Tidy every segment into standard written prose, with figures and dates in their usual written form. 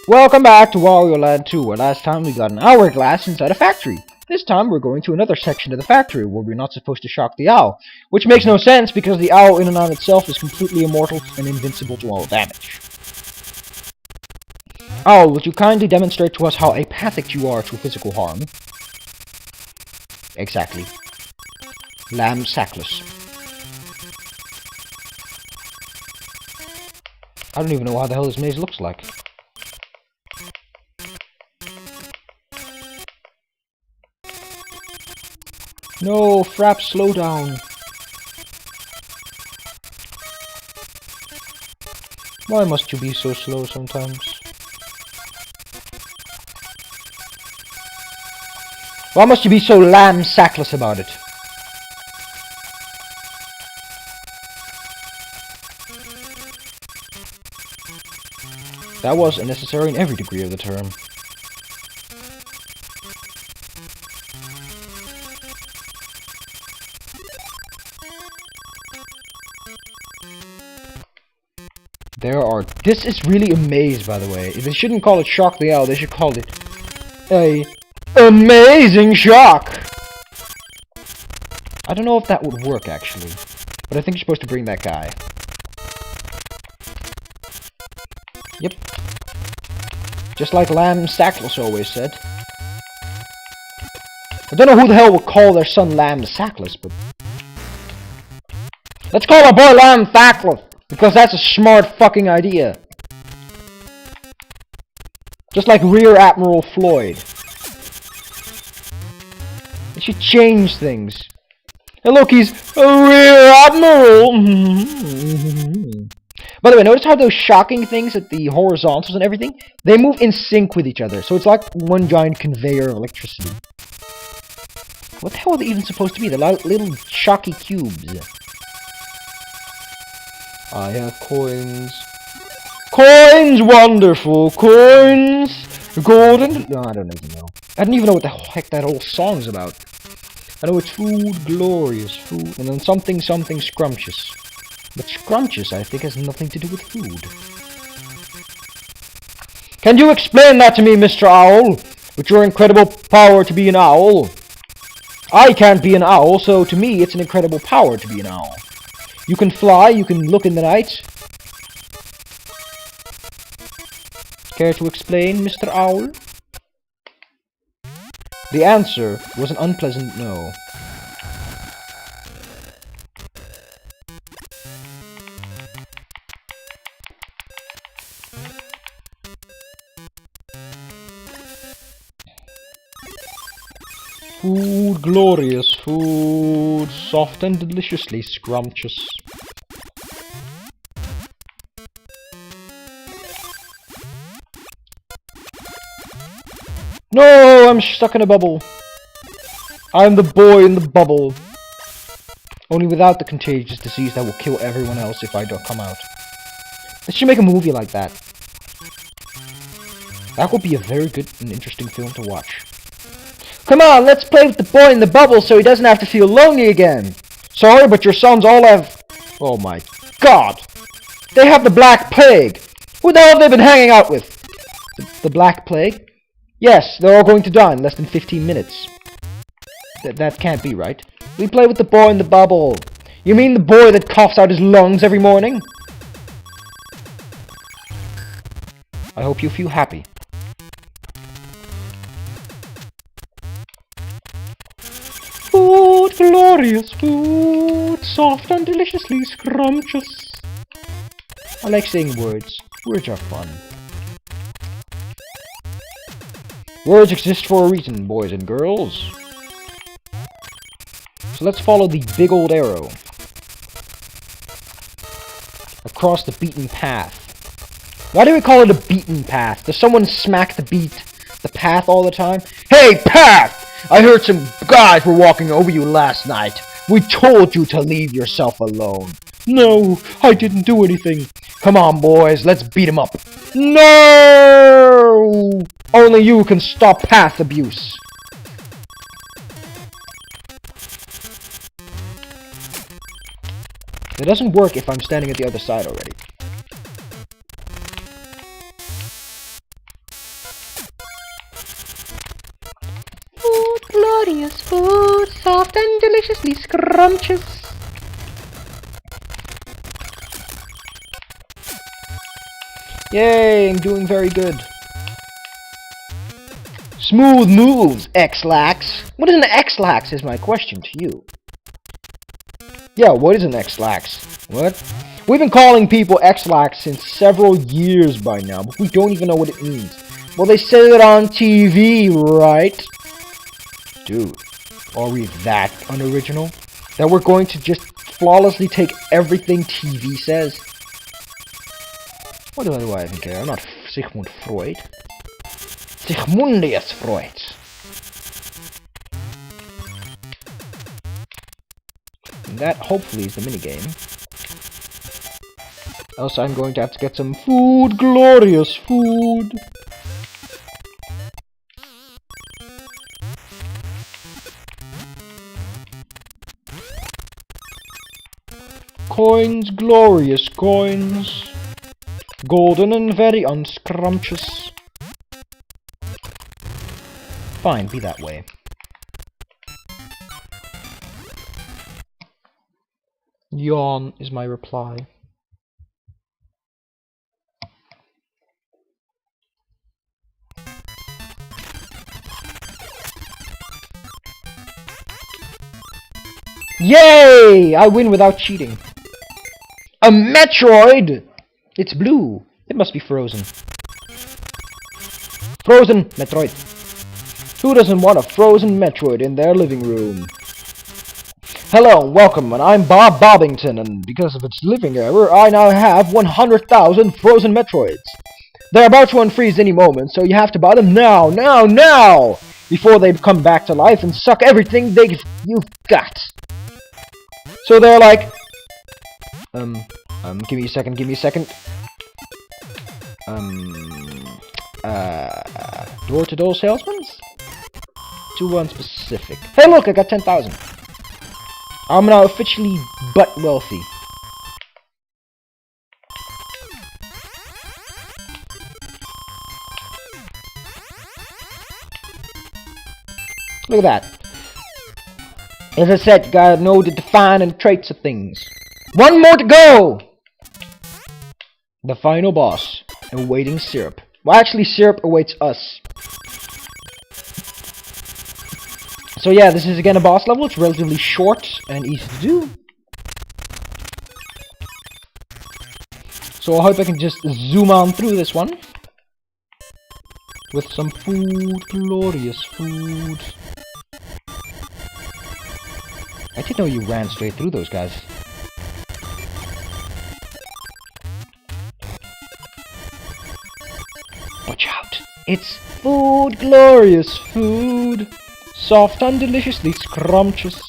Welcome back to Wario Land 2, where last time we got an hourglass inside a factory. This time we're going to another section of the factory where we're not supposed to shock the owl. Which makes no sense because the owl in and on itself is completely immortal and invincible to all damage. Owl, would you kindly demonstrate to us how apathic you are to physical harm? Exactly. Lamb sackless. I don't even know how the hell this maze looks like. No, Frap, slow down. Why must you be so slow sometimes? Why must you be so lamb sackless about it? That was unnecessary in every degree of the term. This is really a maze, by the way. They shouldn't call it Shock the Owl, they should call it a amazing shock! I don't know if that would work, actually. But I think you're supposed to bring that guy. Yep. Just like Lamb Sackless always said. I don't know who the hell would call their son Lamb Sackless, but... let's call our boy Lamb Sackless! Because that's a smart fucking idea. Just like Rear Admiral Floyd. They should change things. And look, he's a Rear Admiral! By the way, notice how those shocking things at the horizontals and everything, they move in sync with each other. So it's like one giant conveyor of electricity. What the hell are they even supposed to be? They're like little shocky cubes. I have coins. Coins! Wonderful coins! Golden... no, I don't even know. I don't even know what the heck that whole song's about. I know it's food, glorious food, and then something something scrumptious. But scrumptious, I think, has nothing to do with food. Can you explain that to me, Mr. Owl? With your incredible power to be an owl? I can't be an owl, so to me it's an incredible power to be an owl. You can fly, you can look in the night. Care to explain, Mr. Owl? The answer was an unpleasant no. Food, glorious food, soft and deliciously scrumptious. No, I'm stuck in a bubble. I'm the boy in the bubble. Only without the contagious disease that will kill everyone else if I don't come out. They should make a movie like that. That would be a very good and interesting film to watch. Come on, let's play with the boy in the bubble so he doesn't have to feel lonely again. Sorry, but your sons all have... oh my god! They have the Black Plague! Who the hell have they been hanging out with? The Black Plague? Yes, they're all going to die in less than 15 minutes. That can't be right. We play with the boy in the bubble. You mean the boy that coughs out his lungs every morning? I hope you feel happy. Food, glorious food, soft and deliciously scrumptious. I like saying words. Words are fun. Words exist for a reason, boys and girls. So let's follow the big old arrow. Across the beaten path. Why do we call it a beaten path? Does someone smack the path all the time? Hey, path! I heard some guys were walking over you last night. We told you to leave yourself alone. No, I didn't do anything. Come on, boys, let's beat him up. No! Only you can stop path abuse. It doesn't work if I'm standing at the other side already. glorious food, soft and deliciously scrumptious. Yay, I'm doing very good. Smooth moves, X-Lax. What is an X-Lax is my question to you. Yeah, what is an X-Lax? What? We've been calling people X-Lax since several years by now, but we don't even know what it means. Well, they say it on TV, right? Dude, are we that unoriginal? That we're going to just flawlessly take everything TV says? What do I even care? I'm not Sigmund Freud. Sigmundius Freud. And that hopefully is the minigame. Else I'm going to have to get some food, glorious food. Coins, glorious coins. Golden and very unscrumptious. Fine, be that way. Yawn is my reply. Yay! I win without cheating. A Metroid! It's blue. It must be frozen. Frozen Metroid. Who doesn't want a frozen Metroid in their living room? Hello and welcome, and I'm Bob Bobbington, and because of its living error, I now have 100,000 frozen Metroids. They're about to unfreeze any moment, so you have to buy them now, before they come back to life and suck everything you've got. So they're like, give me a second. Door-to-door salesmen? To one specific. Hey look, I got 10,000. I'm now officially butt wealthy. Look at that. As I said, you gotta know the defining traits of things. One more to go! The final boss. Awaiting syrup. Well, actually, syrup awaits us. So yeah, this is again a boss level. It's relatively short and easy to do. So I hope I can just zoom on through this one. With some food, glorious food. I didn't know you ran straight through those guys. Watch out! It's food, glorious food! Soft and deliciously scrumptious.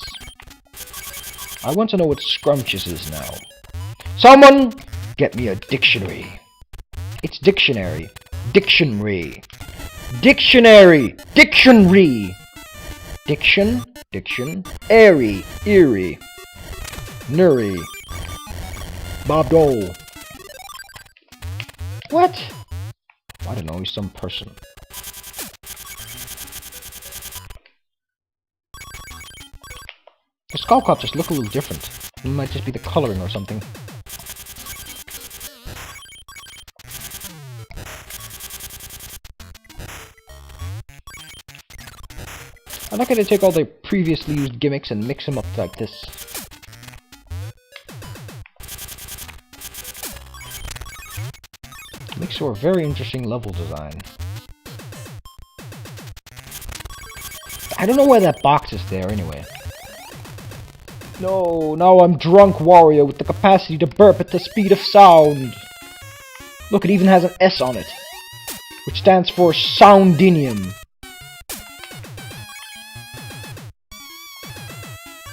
I want to know what scrumptious is now. Someone get me a dictionary. It's dictionary. Dictionary. Dictionary. Dictionary. Diction. Diction. Airy. Eerie. Nuri. Bob Dole. What? I don't know, he's some person. The skullcopters look a little different. It might just be the coloring or something. I'm not gonna take all the previously used gimmicks and mix them up like this. Makes for a very interesting level design. I don't know why that box is there anyway. No, now I'm drunk Wario with the capacity to burp at the speed of sound. Look, it even has an S on it, which stands for Soundinium.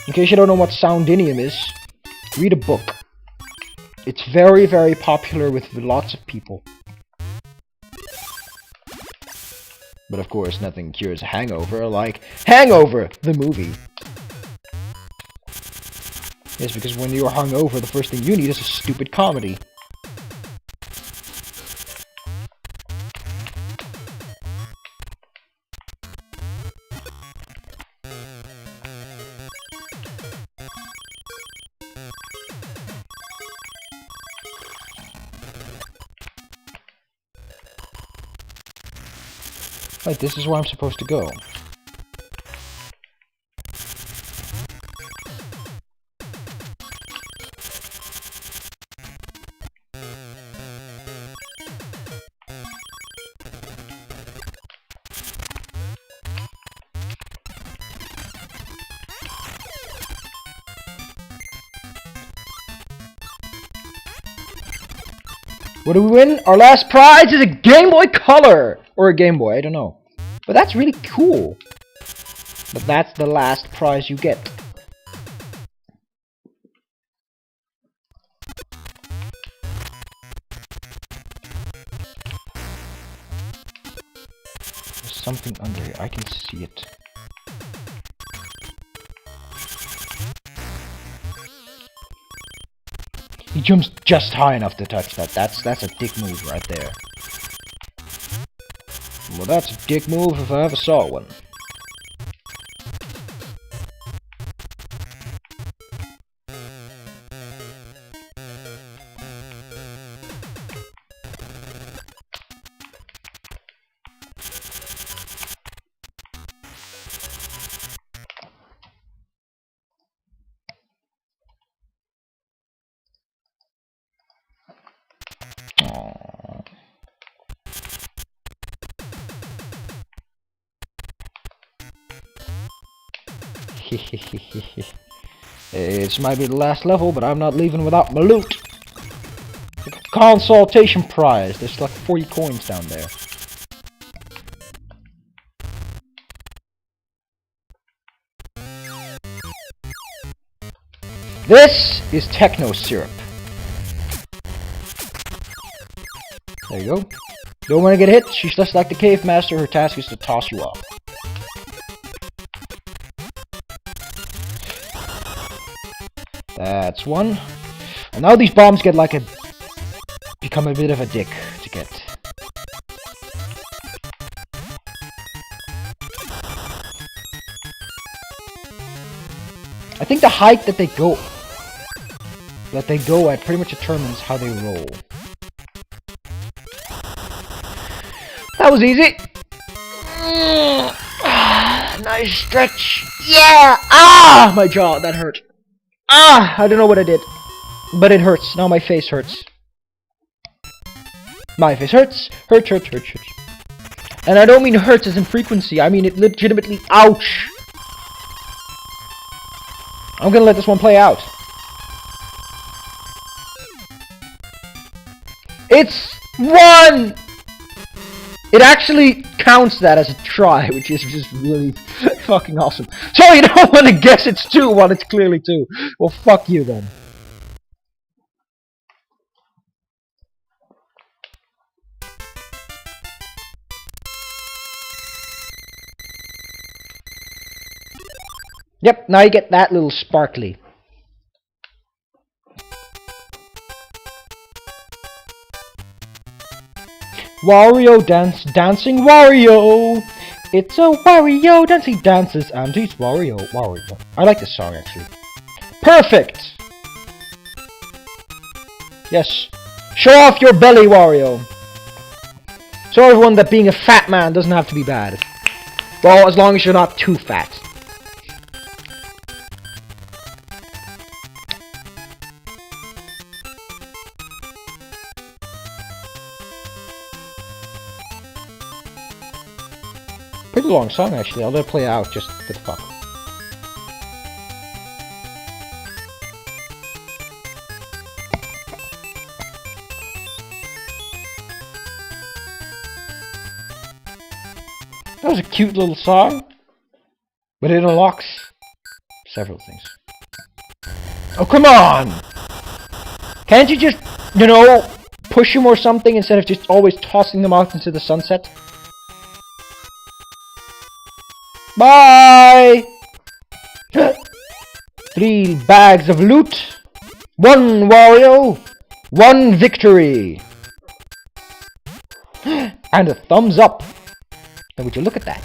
In case you don't know what Soundinium is, read a book. It's very, very popular with lots of people. But of course, nothing cures a hangover like Hangover, the movie. Yes, because when you're hungover, the first thing you need is a stupid comedy. Wait, this is where I'm supposed to go. What do we win? Our last prize is a Gameboy Colour! Or a Game Boy, I don't know. But that's really cool. But that's the last prize you get. There's something under here. I can see it. He jumps just high enough to touch that. That's a dick move right there. Well, that's a dick move if I ever saw one. This might be the last level, but I'm not leaving without my loot. Consultation prize. There's like 40 coins down there. This is techno syrup. There you go. Don't want to get hit. She's just like the cave master. Her task is to toss you off. That's one. And now these bombs get like become a bit of a dick to get. I think the height that they go at pretty much determines how they roll. That was easy. Nice stretch. Yeah. Ah, my jaw. That hurt. Ah, I don't know what I did, but it hurts. Now my face hurts. My face hurts. Hurts. And I don't mean hurts as in frequency. I mean it legitimately. Ouch. I'm gonna let this one play out. It's one! It actually counts that as a try, which is just really fucking awesome. So you don't want to guess it's 2 while it's clearly 2. Well, fuck you then. Yep, now you get that little sparkly. Wario dancing Wario! It's a Wario dance, he dances and he's Wario. I like this song actually. Perfect! Yes. Show off your belly, Wario. Show everyone that being a fat man doesn't have to be bad. Well, as long as you're not too fat. Pretty long song actually, I'll let it play out just for the fuck. That was a cute little song, but it unlocks several things. Oh, come on! Can't you just, you know, push him or something instead of just always tossing them out into the sunset? Bye! 3 bags of loot! 1 Wario! 1 victory! And a thumbs up! Now would you look at that?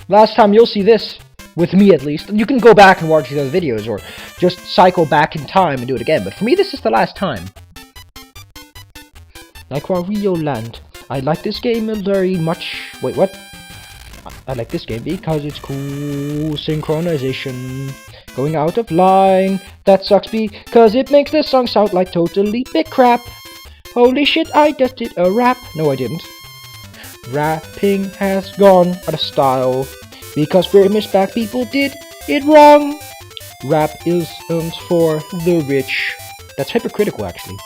Last time you'll see this. With me, at least. You can go back and watch these other videos, or just cycle back in time and do it again. But for me, this is the last time. Like Wario Land. I like this game very much. Wait, what? I like this game because it's cool. Synchronization. Going out of line. That sucks because it makes the song sound like totally big crap. Holy shit, I just did a rap. No, I didn't. Rapping has gone out of style because British black people did it wrong. Rap isn't for the rich. That's hypocritical, actually.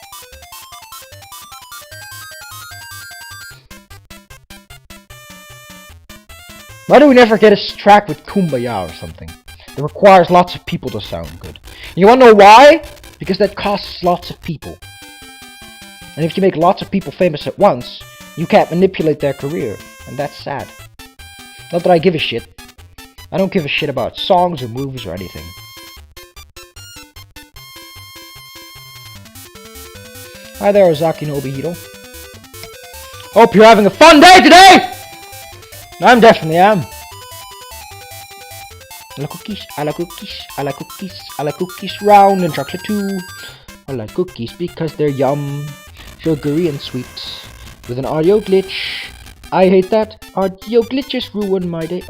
Why do we never get a track with Kumbaya or something? It requires lots of people to sound good. You wanna know why? Because that costs lots of people. And if you make lots of people famous at once, you can't manipulate their career. And that's sad. Not that I give a shit. I don't give a shit about songs or movies or anything. Hi there, Ozaki no Obihiro. Hope you're having a fun day today! I definitely am. I like cookies, I like cookies, I like cookies, I like cookies round and chocolate too. I like cookies because they're yum, sugary and sweet. With an audio glitch. I hate that. Audio glitches ruin my day.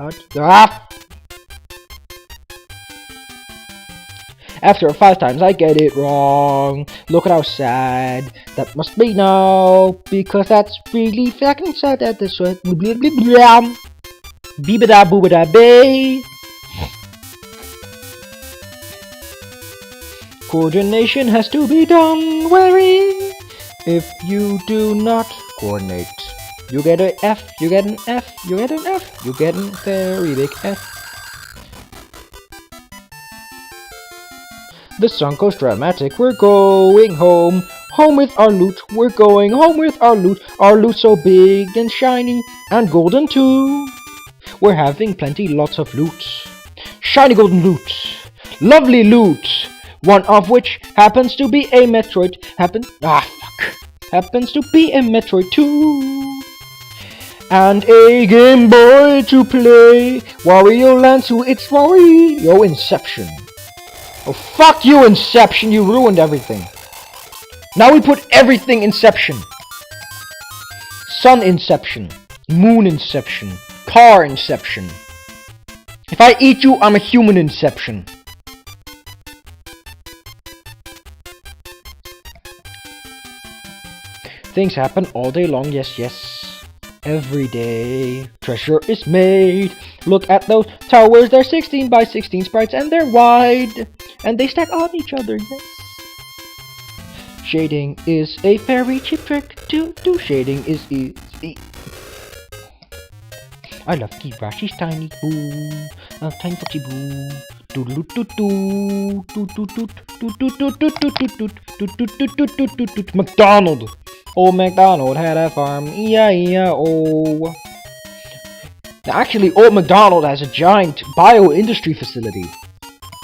After 5 times I get it wrong. Look at how sad that must be now. Because that's really fucking sad at this one. Beebada boobada bay. Coordination has to be done wary. If you do not coordinate, you get an F, you get an F, you get an F, you get a very big F. The song goes dramatic. We're going home, home with our loot. We're going home with our loot so big and shiny and golden too. We're having plenty, lots of loot, shiny golden loot, lovely loot. One of which happens to be a Metroid. Happens to be a Metroid 2. And a Game Boy to play. Wario Land to its Wario Inception. Oh, fuck you, Inception. You ruined everything. Now we put everything Inception. Sun Inception. Moon Inception. Car Inception. If I eat you, I'm a human Inception. Things happen all day long, yes, yes. Every day, treasure is made. Look at those towers, they're 16 by 16 sprites and they're wide. And they stack on each other, yes. Shading is a very cheap trick to do. Shading is easy. I love Kirashi's tiny boo. Tiny foxy boo. McDonald! Old MacDonald had a farm, E-I-E-I-O. Now actually, Old MacDonald has a giant bio-industry facility.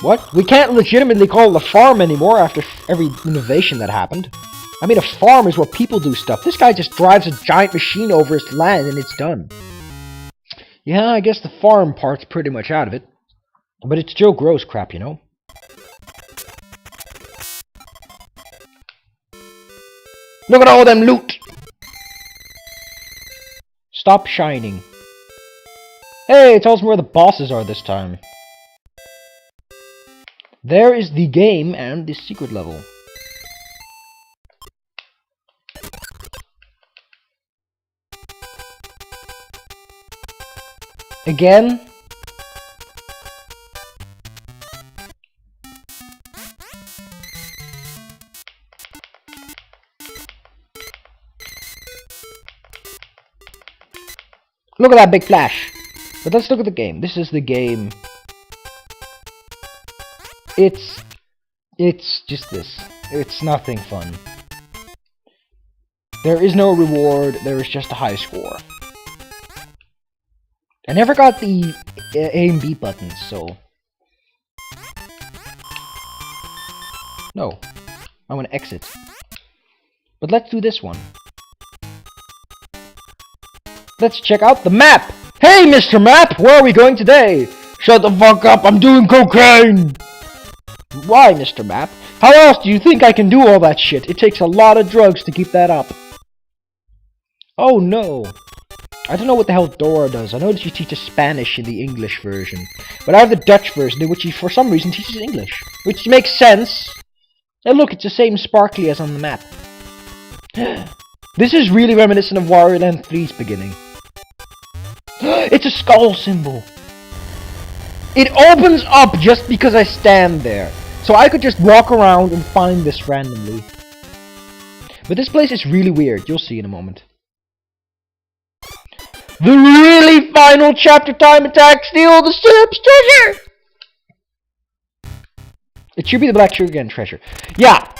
What? We can't legitimately call it a farm anymore after every innovation that happened. I mean, a farm is where people do stuff. This guy just drives a giant machine over his land and it's done. Yeah, I guess the farm part's pretty much out of it. But it's still gross crap, you know? Look at all them loot! Stop shining. Hey, tell us where the bosses are this time. There is the game and the secret level. Again? Look at that big flash! But let's look at the game. This is the game. It's just this. It's nothing fun. There is no reward, there is just a high score. I never got the A and B buttons, so... No. I want to exit. But let's do this one. Let's check out the map! Hey, Mr. Map! Where are we going today? Shut the fuck up, I'm doing cocaine! Why, Mr. Map? How else do you think I can do all that shit? It takes a lot of drugs to keep that up. Oh no. I don't know what the hell Dora does. I know that she teaches Spanish in the English version. But I have the Dutch version in which she, for some reason, teaches English. Which makes sense. And look, it's the same sparkly as on the map. This is really reminiscent of Wario Land 3's beginning. It's a skull symbol. It opens up just because I stand there. So I could just walk around and find this randomly. But this place is really weird. You'll see in a moment. The really final chapter time attack, steal the ship's treasure! It should be the black sugar again treasure. Yeah!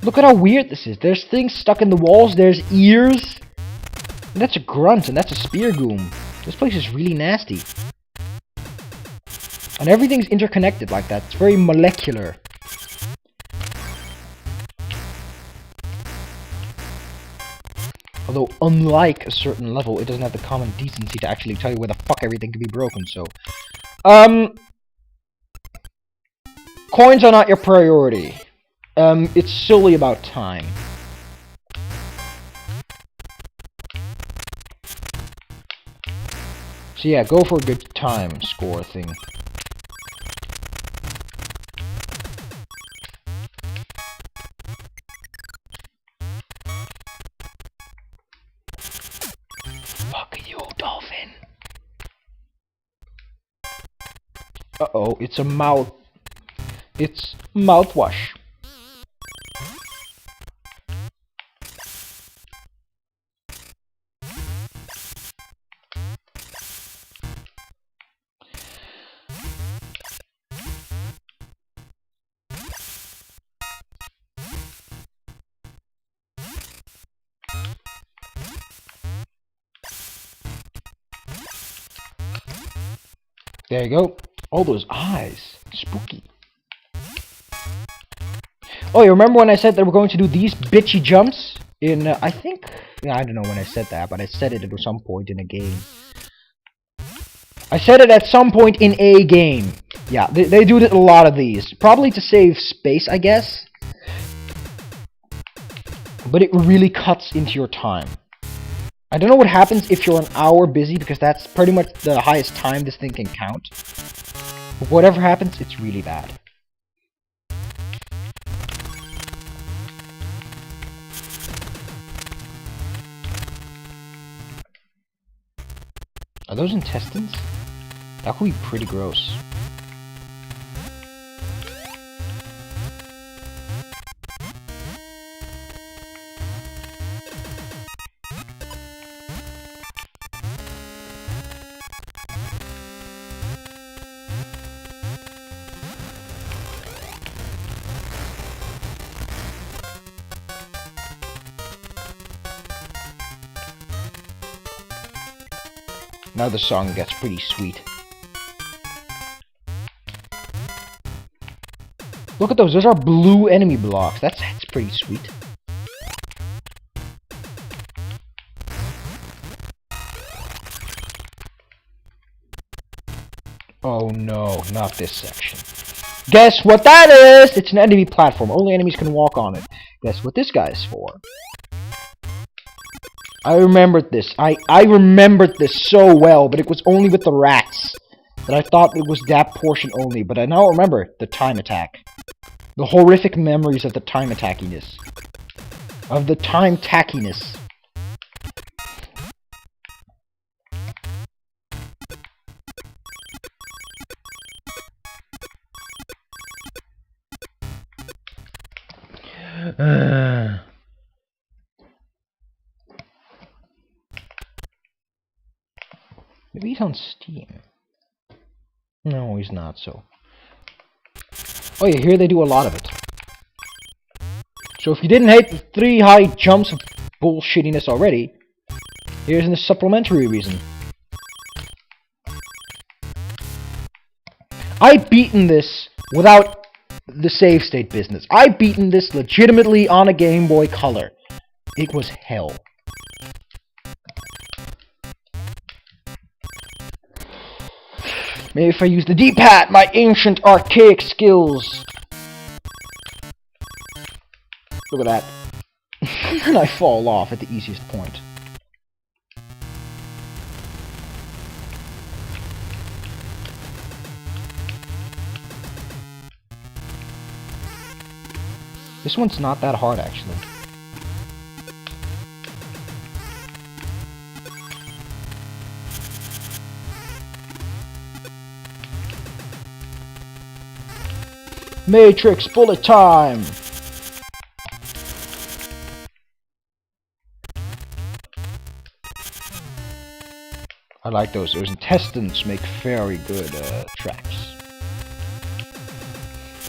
Look at how weird this is. There's things stuck in the walls, there's ears. And that's a grunt, and that's a spear goom. This place is really nasty. And everything's interconnected like that. It's very molecular. Although, unlike a certain level, it doesn't have the common decency to actually tell you where the fuck everything can be broken, so... Coins are not your priority. It's solely about time. So yeah, go for a good time score thing. Fuck you, dolphin. Uh-oh, it's a mouth. It's mouthwash. There you go. All those eyes. Spooky. Oh, you remember when I said that we're going to do these bitchy jumps? In, I think... Yeah, I don't know when I said that, but I said it at some point in a game. I said it at some point in a game. Yeah, they do a lot of these. Probably to save space, I guess. But it really cuts into your time. I don't know what happens if you're an hour busy, because that's pretty much the highest time this thing can count. But whatever happens, it's really bad. Are those intestines? That could be pretty gross. Now the song gets pretty sweet. Look at those are blue enemy blocks. That's pretty sweet. Oh no, not this section. Guess what that is? It's an enemy platform. Only enemies can walk on it. Guess what this guy is for? I remembered this. I remembered this so well, but it was only with the rats. That I thought it was that portion only, but I now remember the time attack. The horrific memories of the time attackiness. Of the time tackiness. Maybe he's on Steam. No, he's not, so... Oh yeah, here they do a lot of it. So if you didn't hate the 3 high jumps of bullshittiness already, here's a supplementary reason. I've beaten this without the save state business. I've beaten this legitimately on a Gameboy Colour. It was hell. Maybe if I use the D-pad, my ancient archaic skills. Look at that. And I fall off at the easiest point. This one's not that hard, actually. Matrix bullet time! I like those. Those intestines make very good tracks.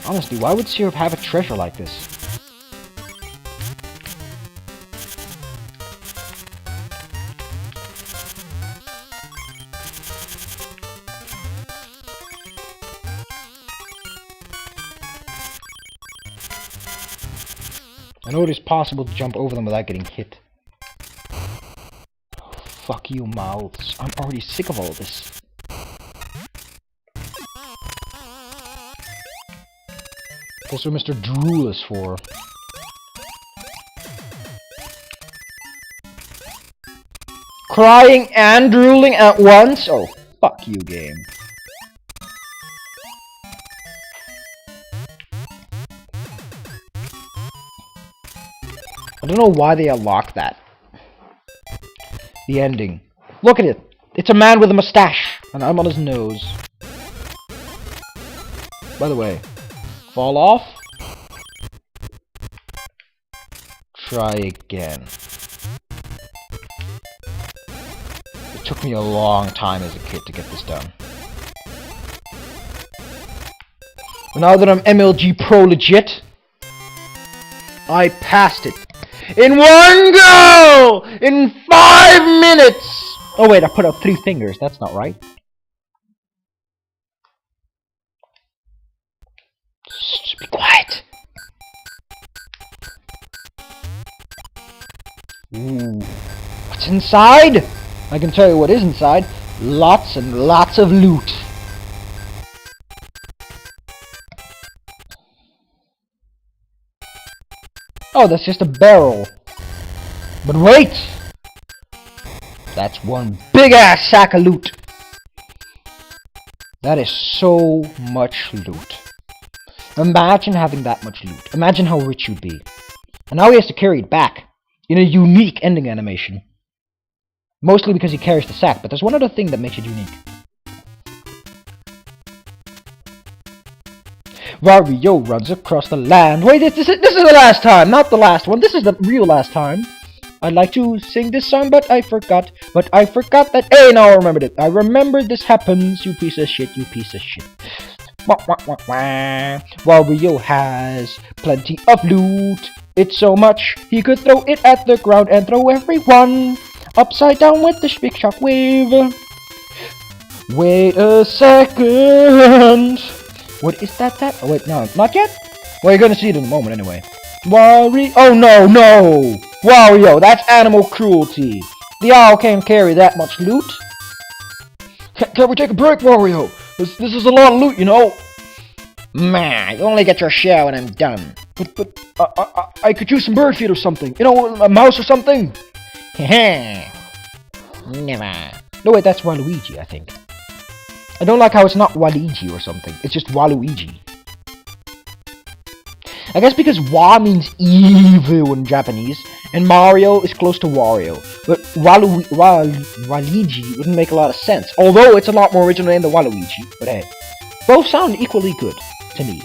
Honestly, why would Syrup have a treasure like this? I know it is possible to jump over them without getting hit. Oh, fuck you, mouths. I'm already sick of all this. That's what Mr. Drool is for. Crying and drooling at once? Oh, fuck you, game. I don't know why they unlocked that. The ending. Look at it! It's a man with a mustache! And I'm on his nose. By the way, fall off? Try again. It took me a long time as a kid to get this done. But now that I'm MLG Pro legit, I passed it. In one go! In 5 minutes! Oh wait, I put up 3 fingers. That's not right. Shh, be quiet. Ooh. What's inside? I can tell you what is inside. Lots and lots of loot. Oh, that's just a barrel. But wait! That's one big-ass sack of loot. That is so much loot. Imagine having that much loot. Imagine how rich you'd be. And now he has to carry it back. In a unique ending animation. Mostly because he carries the sack, but there's one other thing that makes it unique. Wario runs across the land. Wait, this is the last time, not the last one. This is the real last time. I'd like to sing this song, but I forgot. But I forgot that. Hey, now I remembered it. I remembered this happens, you piece of shit, you piece of shit. Wah, wah, wah, wah. Wario has plenty of loot. It's so much, he could throw it at the ground and throw everyone upside down with the big shockwave. Wait a second. What is that? Oh wait, no, not yet? Well, you're gonna see it in a moment anyway. Wario. Oh no, no! Wario, that's animal cruelty. The owl can't carry that much loot. Can we take a break, Wario? This is a lot of loot, you know. Man, you only get your share when I'm done. But I could use some bird feed or something. You know, a mouse or something. Heh. Never. No wait, that's Waluigi, I think. I don't like how it's not Waluigi or something. It's just Waluigi. I guess because Wa means evil in Japanese, and Mario is close to Wario. But Waluigi wouldn't make a lot of sense. Although it's a lot more original name than Waluigi. But hey, both sound equally good to me.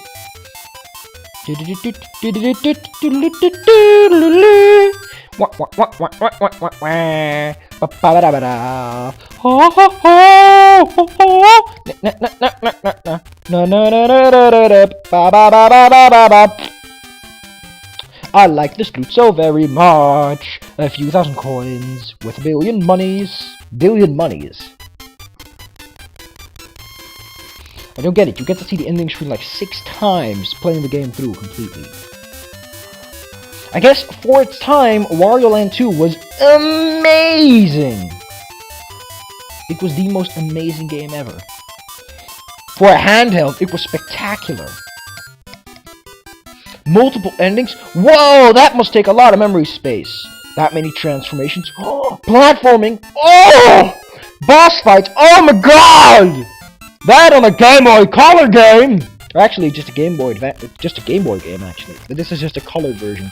I like this loot so very much. A few thousand coins with a billion monies. Billion monies. I don't get it. You get to see the ending screen like 6 times playing the game through completely. I guess for its time, Wario Land 2 was amazing! It was the most amazing game ever. For a handheld, it was spectacular. Multiple endings? Whoa, that must take a lot of memory space. That many transformations. Oh, platforming. Oh! Boss fights. Oh my god! That on a Gameboy Colour game! Or actually, just a Game Boy game, actually. But this is just a colored version.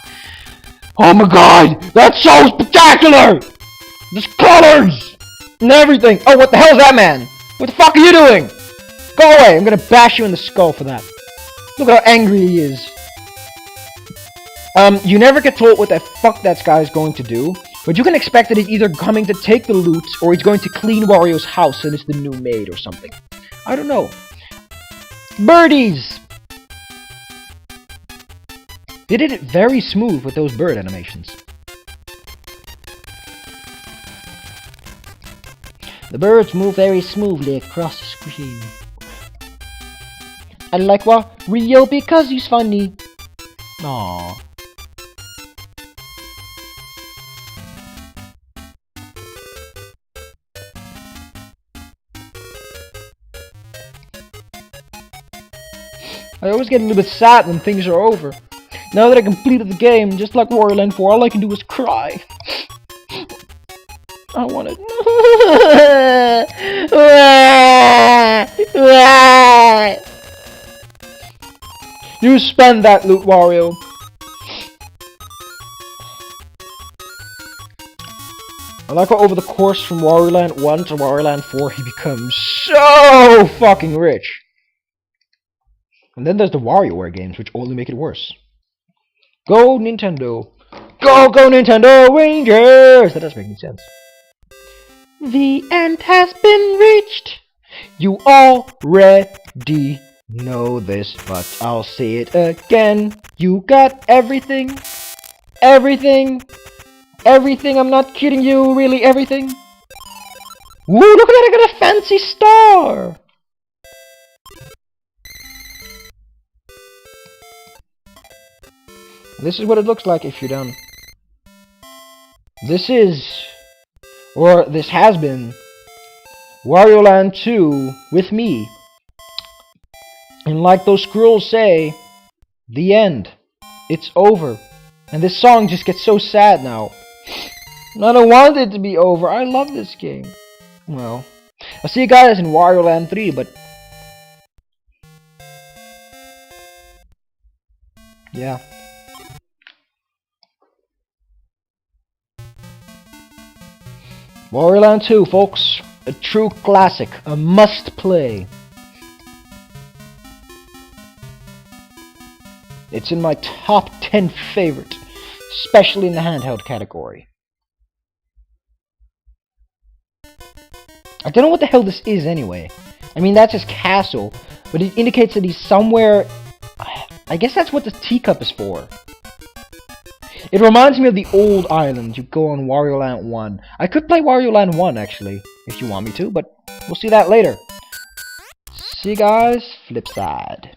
Oh my god! That's so spectacular! There's colors! And everything! Oh, what the hell is that, man? What the fuck are you doing? Go away! I'm gonna bash you in the skull for that. Look at how angry he is. You never get told what the fuck that guy is going to do, but you can expect that he's either coming to take the loot, or he's going to clean Wario's house and it's the new maid or something. I don't know. Birdies! They did it very smooth with those bird animations. The birds move very smoothly across the screen. I like Wario because he's funny. Aww. I always get a little bit sad when things are over. Now that I completed the game, just like Wario Land 4, all I can do is cry. I want it. You spend that loot, Wario. I like how over the course from Wario Land 1 to Wario Land 4, he becomes so fucking rich. And then there's the WarioWare games, which only make it worse. Go Nintendo! Go Nintendo Rangers! That does make sense. The end has been reached. You already know this, but I'll say it again. You got everything. Everything. Everything, I'm not kidding you, really everything. Woo, look at that, I got a fancy star! This is what it looks like if you're done. This is, or this has been, Wario Land 2 with me. And like those scrolls say, the end. It's over. And this song just gets so sad now. I don't want it to be over. I love this game. Well, I'll see you guys in Wario Land 3, but yeah. Wario Land 2, folks. A true classic. A must-play. It's in my top 10 favorite. Especially in the handheld category. I don't know what the hell this is anyway. I mean, that's his castle. But it indicates that he's somewhere... I guess that's what the teacup is for. It reminds me of the old island you go on Wario Land 1. I could play Wario Land 1, actually, if you want me to, but we'll see that later. See you guys, flip side.